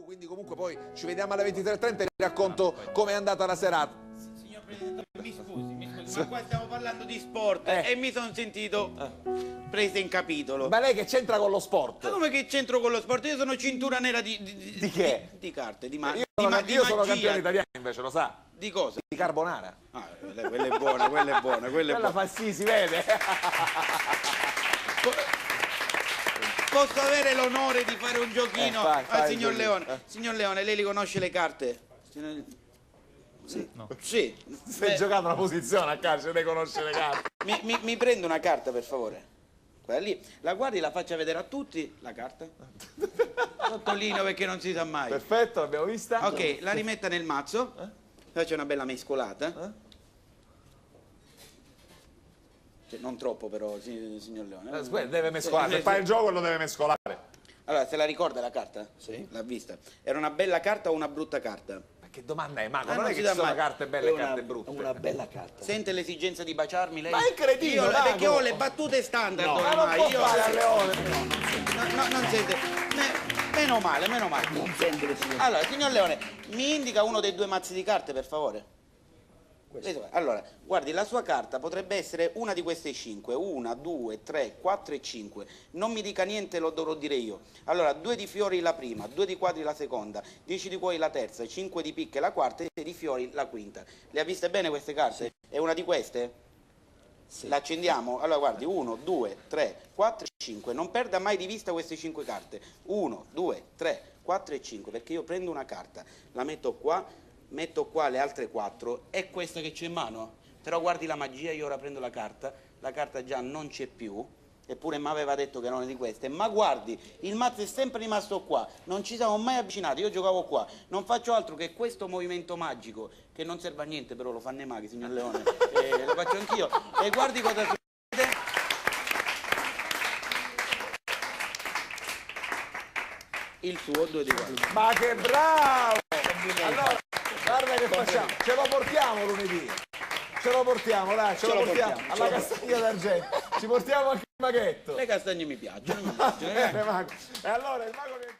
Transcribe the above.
quindi comunque poi ci vediamo alle 23:30 e vi racconto com'è andata la serata. Signor Presidente, mi scusi, ma qua stiamo parlando di sport e mi sono sentito preso in capitolo. Ma lei che c'entra con lo sport? Ma come che c'entro con lo sport? Io sono cintura nera di che? Di carte, di Io sono magia. campione italiano invece, lo sa? Di cosa? Di carbonara. Ah, quella è buona, quella è buona, quella è Quella buona. fa sì, si vede. Posso avere l'onore di fare un giochino fai al il signor giochino. Leone? Signor Leone, lei li conosce le carte? Sì. No. Sì. Stai giocando una posizione a calcio, lei conosce le carte. Mi prendo una carta, per favore. Quella lì. La guardi, la faccia vedere a tutti, la carta. Sottolineo perché non si sa mai. Perfetto, l'abbiamo vista. Ok, la rimetta nel mazzo. Faccia una bella mescolata. Cioè, non troppo però, signor Leone. Deve mescolare, per fare il gioco lo deve mescolare. Allora, se la ricorda la carta? Sì. L'ha vista. Era una bella carta o una brutta carta? Ma che domanda è, Mago? Non Non è si che dà ci sono mai. carte belle e carte brutte. Una bella carta. Sente l'esigenza di baciarmi lei? Ma è incredibile, Io, Mago. perché ho le battute standard Ma non oramai. può Io fare a Leone. non sente. Meno male, meno male. Non sente le signore. Allora, signor Leone, mi indica uno dei due mazzi di carte, per favore? Allora, guardi, la sua carta potrebbe essere una di queste 5. 1, 2, 3, 4 e 5. Non mi dica niente, lo dovrò dire io. Allora, 2 di fiori la prima, 2 di quadri la seconda, 10 di cuori la terza, 5 di picche la quarta e 6 di fiori la quinta. Le ha viste bene queste carte? Sì. È una di queste? Sì. La accendiamo? Allora, guardi, 1, 2, 3, 4 e 5. Non perda mai di vista queste 5 carte. 1, 2, 3, 4 e 5, perché io prendo una carta, la metto qua, metto qua le altre 4, è questa che c'è in mano. Però guardi la magia, io ora prendo la carta già non c'è più, eppure mi aveva detto che non è di queste, ma guardi, il mazzo è sempre rimasto qua, non ci siamo mai avvicinati, io giocavo qua, non faccio altro che questo movimento magico, che non serve a niente, però lo fanno i maghi, signor Leone, lo faccio anch'io, e guardi cosa succede. Il suo 2 di quadri. Ma che bravo! Allora, guarda che facciamo, ce lo portiamo lunedì. Ce lo portiamo, dai, ce lo portiamo. Alla Castagna d'Argento. Ci portiamo anche il maghetto. Le castagne mi piacciono. E allora il mago che